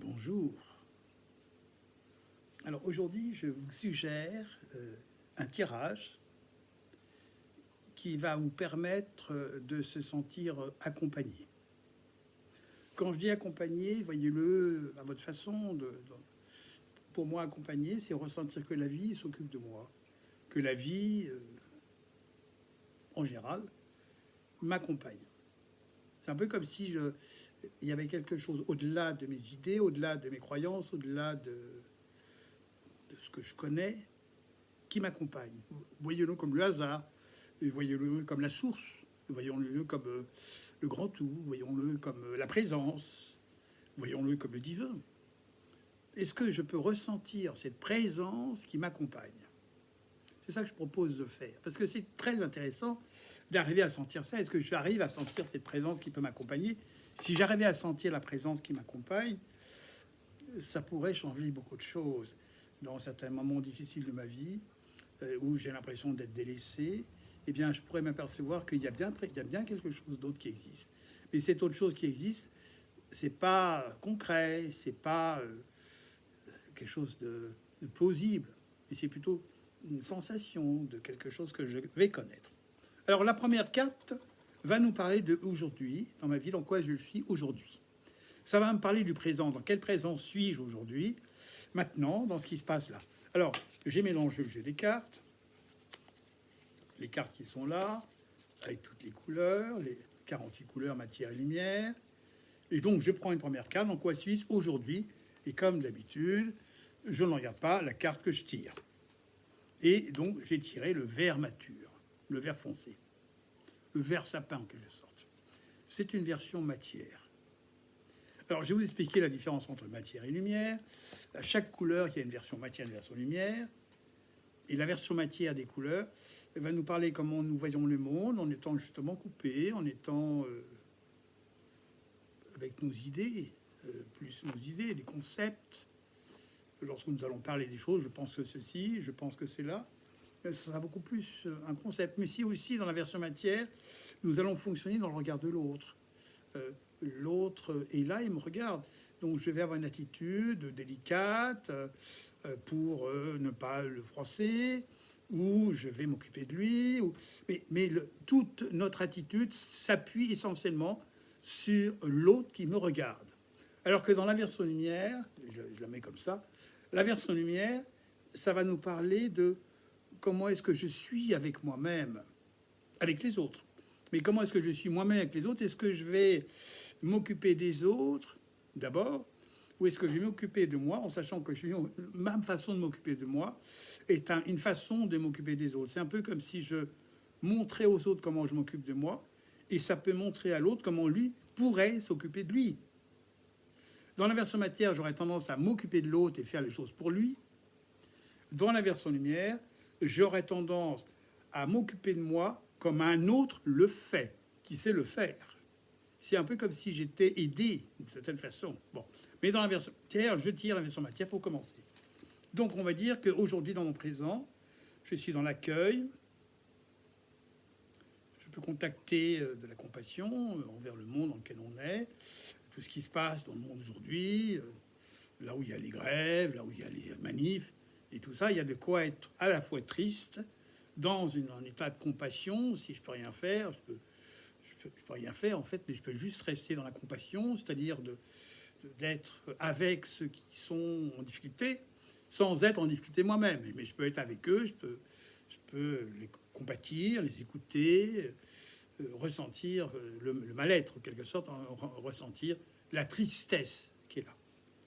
Bonjour. Alors aujourd'hui, je vous suggère un tirage qui va vous permettre de se sentir accompagné. Quand je dis accompagné, voyez-le à votre façon. Pour moi, accompagné, c'est ressentir que la vie s'occupe de moi, que la vie, en général, m'accompagne. C'est un peu comme si il y avait quelque chose au-delà de mes idées, au-delà de mes croyances, au-delà de ce que je connais, qui m'accompagne. Voyez-le comme le hasard, voyez-le comme la source, voyons-le comme le grand tout, voyons-le comme la présence, voyons-le comme le divin. Est-ce que je peux ressentir cette présence qui m'accompagne? C'est ça que je propose de faire, parce que c'est très intéressant d'arriver à sentir ça. Est-ce que j'arrive à sentir cette présence qui peut m'accompagner? Si j'arrivais à sentir la présence qui m'accompagne, ça pourrait changer beaucoup de choses. Dans certains moments difficiles de ma vie, où j'ai l'impression d'être délaissé, eh bien, je pourrais m'apercevoir qu'il y a bien quelque chose d'autre qui existe. Mais cette autre chose qui existe, c'est pas concret, c'est pas quelque chose de plausible, mais c'est plutôt une sensation de quelque chose que je vais connaître. Alors, la première carte va nous parler de aujourd'hui, dans ma vie, dans quoi je suis aujourd'hui. Ça va me parler du présent, dans quel présent suis-je aujourd'hui, maintenant, dans ce qui se passe là. Alors, j'ai mélangé le jeu des cartes, les cartes qui sont là, avec toutes les couleurs, les 48 couleurs, matière et lumière. Et donc, je prends une première carte, dans quoi suis-je aujourd'hui, et comme d'habitude, je ne regarde pas la carte que je tire. Et donc, j'ai tiré le vert mature, le vert foncé, le vert sapin en quelque sorte. C'est une version matière. Alors, je vais vous expliquer la différence entre matière et lumière. À chaque couleur, il y a une version matière et une version lumière. Et la version matière des couleurs va nous parler comment nous voyons le monde en étant justement coupés, en étant avec nos idées, plus nos idées, des concepts. Lorsque nous allons parler des choses, je pense que ceci, je pense que c'est là. Ça sera beaucoup plus un concept. Mais si aussi, dans la version matière, nous allons fonctionner dans le regard de l'autre. L'autre est là, il me regarde. Donc je vais avoir une attitude délicate pour ne pas le froisser, ou je vais m'occuper de lui. Mais toute notre attitude s'appuie essentiellement sur l'autre qui me regarde. Alors que dans la version lumière, je la mets comme ça, la version lumière, ça va nous parler de comment est-ce que je suis avec moi-même, avec les autres. Mais comment est-ce que je suis moi-même avec les autres? Est-ce que je vais m'occuper des autres d'abord, ou est-ce que je vais m'occuper de moi en sachant que ma façon de m'occuper de moi est une façon de m'occuper des autres? C'est un peu comme si je montrais aux autres comment je m'occupe de moi, et ça peut montrer à l'autre comment lui pourrait s'occuper de lui. Dans la version matière, j'aurais tendance à m'occuper de l'autre et faire les choses pour lui. Dans la version lumière, j'aurais tendance à m'occuper de moi comme un autre le fait, qui sait le faire. C'est un peu comme si j'étais aidé d'une certaine façon. Bon. Mais dans la version matière, je tire la version matière pour commencer. Donc on va dire qu'aujourd'hui, dans mon présent, je suis dans l'accueil. Je peux contacter de la compassion envers le monde dans lequel on est, tout ce qui se passe dans le monde aujourd'hui, là où il y a les grèves, là où il y a les manifs, et tout ça, il y a de quoi être à la fois triste, dans un état de compassion. Si je peux rien faire, je peux rien faire en fait, mais je peux juste rester dans la compassion, c'est-à-dire d'être avec ceux qui sont en difficulté, sans être en difficulté moi-même. Mais je peux être avec eux, je peux les compatir, les écouter, ressentir le mal-être, en quelque sorte, ressentir la tristesse qui est là.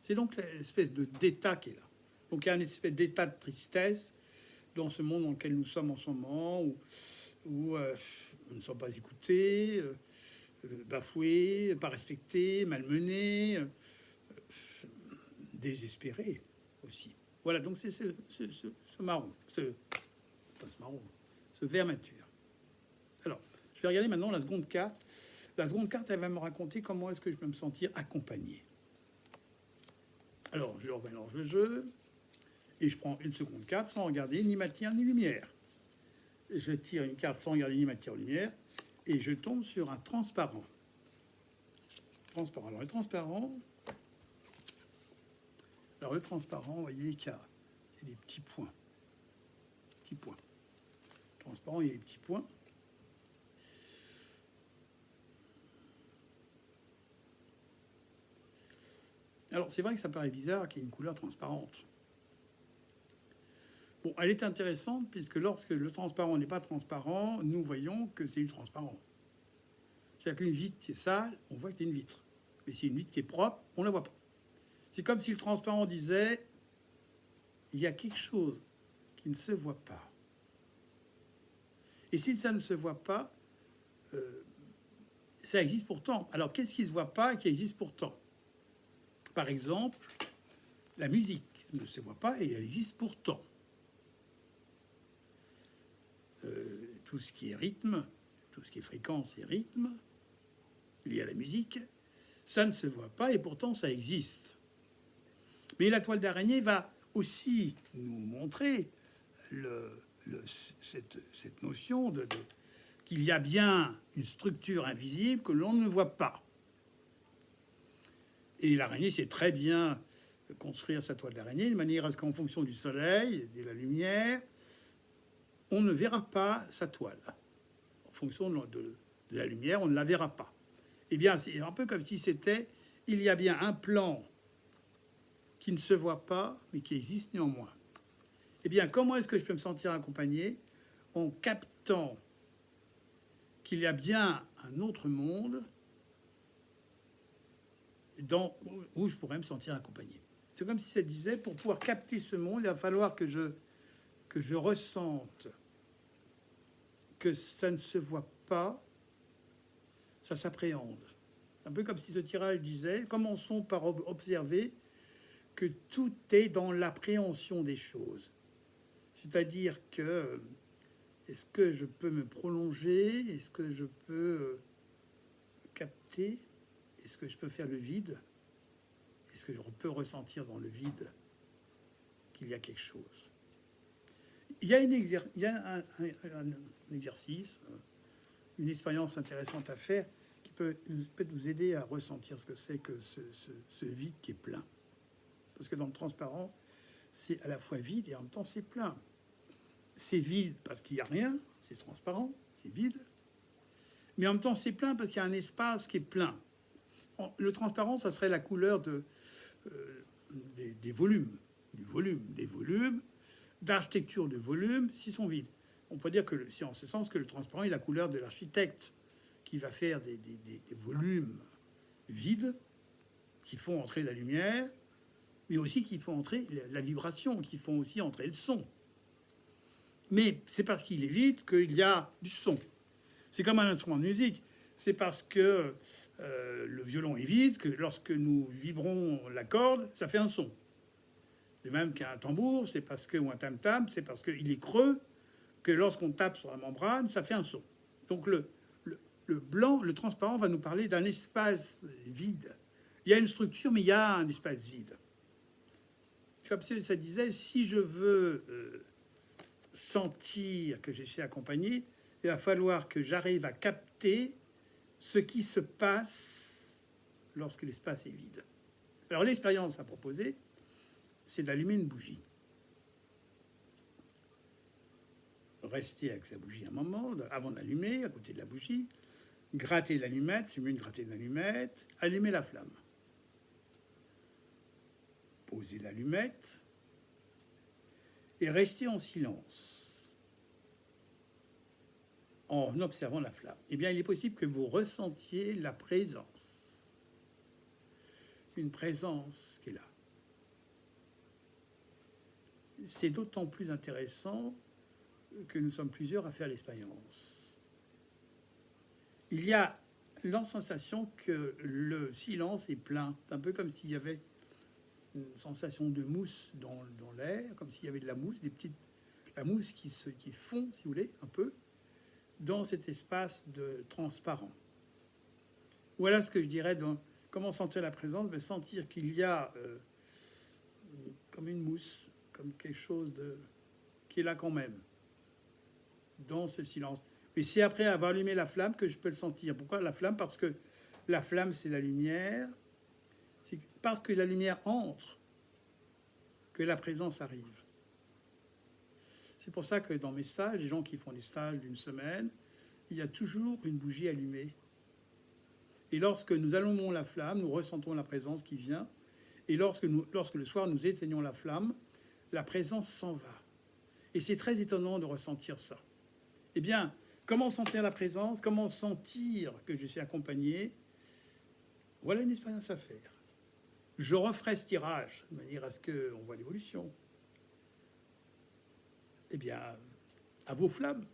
C'est donc l'espèce d'état qui est là. Donc il y a une espèce d'état de tristesse dans ce monde dans lequel nous sommes en ce moment, où nous ne sommes pas écoutés, bafoués, pas respectés, malmenés, désespérés aussi. Voilà, donc c'est ce marron, ce vert mature. Alors, je vais regarder maintenant la seconde carte. La seconde carte, elle va me raconter comment est-ce que je peux me sentir accompagné. Alors, je remélange le jeu et je prends une seconde carte sans regarder ni matière ni lumière. Je tire une carte sans regarder ni matière ni lumière et je tombe sur un transparent. Alors, le transparent, Alors le transparent, vous voyez qu'il y a des petits points. Petits points. Le transparent, il y a des petits points. Alors c'est vrai que ça paraît bizarre qu'il y ait une couleur transparente. Bon, elle est intéressante puisque lorsque le transparent n'est pas transparent, nous voyons que c'est du transparent. C'est-à-dire qu'une vitre qui est sale, on voit qu'il y a une vitre. Mais si une vitre qui est propre, on ne la voit pas. C'est comme si le transparent disait « il y a quelque chose qui ne se voit pas ». Et si ça ne se voit pas, ça existe pourtant. Alors qu'est-ce qui ne se voit pas et qui existe pourtant? Par exemple, la musique ne se voit pas et elle existe pourtant. Tout ce qui est rythme, tout ce qui est fréquence et rythme, lié à la musique, ça ne se voit pas et pourtant ça existe. Mais la toile d'araignée va aussi nous montrer cette notion qu'il y a bien une structure invisible que l'on ne voit pas. Et l'araignée sait très bien construire sa toile d'araignée de manière à ce qu'en fonction du soleil et de la lumière, on ne verra pas sa toile. En fonction de la lumière, on ne la verra pas. Eh bien, c'est un peu comme si c'était, il y a bien un plan qui ne se voit pas, mais qui existe néanmoins. Eh bien, comment est-ce que je peux me sentir accompagné? En captant qu'il y a bien un autre monde où je pourrais me sentir accompagné. C'est comme si ça disait, pour pouvoir capter ce monde, il va falloir que je ressente que ça ne se voit pas, ça s'appréhende. Un peu comme si ce tirage disait, commençons par observer que tout est dans l'appréhension des choses. C'est-à-dire que, est-ce que je peux me prolonger? Est-ce que je peux capter? Est-ce que je peux faire le vide? Est-ce que je peux ressentir dans le vide qu'il y a quelque chose? Il y a un exercice, une expérience intéressante à faire qui peut vous aider à ressentir ce que c'est que ce vide qui est plein. Parce que dans le transparent, c'est à la fois vide et en même temps c'est plein. C'est vide parce qu'il n'y a rien, c'est transparent, c'est vide. Mais en même temps c'est plein parce qu'il y a un espace qui est plein. Le transparent, ça serait la couleur des volumes, des volumes, d'architecture de volume, s'ils sont vides. On peut dire que c'est en ce sens que le transparent est la couleur de l'architecte qui va faire des volumes vides qui font entrer la lumière, mais aussi qui font entrer la vibration, qui font aussi entrer le son. Mais c'est parce qu'il est vide qu'il y a du son. C'est comme un instrument de musique. C'est parce que le violon est vide que lorsque nous vibrons la corde, ça fait un son. De même qu'un tambour, c'est parce que, ou un tam-tam, c'est parce qu'il est creux que lorsqu'on tape sur la membrane, ça fait un son. Donc le blanc, le transparent va nous parler d'un espace vide. Il y a une structure, mais il y a un espace vide. Comme ça disait, si je veux sentir que je suis accompagné, il va falloir que j'arrive à capter ce qui se passe lorsque l'espace est vide. Alors l'expérience à proposer, c'est d'allumer une bougie. Rester avec sa bougie un moment, avant d'allumer, à côté de la bougie, gratter l'allumette, c'est mieux de gratter l'allumette, allumer la flamme. Poser l'allumette et rester en silence en observant la flamme. Eh bien, il est possible que vous ressentiez la présence. Une présence qui est là. C'est d'autant plus intéressant que nous sommes plusieurs à faire l'expérience. Il y a la sensation que le silence est plein, un peu comme s'il y avait une sensation de mousse dans l'air, comme s'il y avait de la mousse, la mousse qui fond, si vous voulez, un peu, dans cet espace de transparent. Voilà ce que je dirais dans comment sentir la présence, mais sentir qu'il y a comme une mousse, comme quelque chose qui est là quand même, dans ce silence. Mais c'est après avoir allumé la flamme que je peux le sentir. Pourquoi la flamme? Parce que la flamme, c'est la lumière. C'est parce que la lumière entre que la présence arrive. C'est pour ça que dans mes stages, les gens qui font des stages d'une semaine, il y a toujours une bougie allumée. Et lorsque nous allumons la flamme, nous ressentons la présence qui vient. Et lorsque le soir nous éteignons la flamme, la présence s'en va. Et c'est très étonnant de ressentir ça. Eh bien, comment sentir la présence? Comment sentir que je suis accompagné? Voilà une expérience à faire. Je referai ce tirage de manière à ce qu'on voit l'évolution. Eh bien, à vos flammes.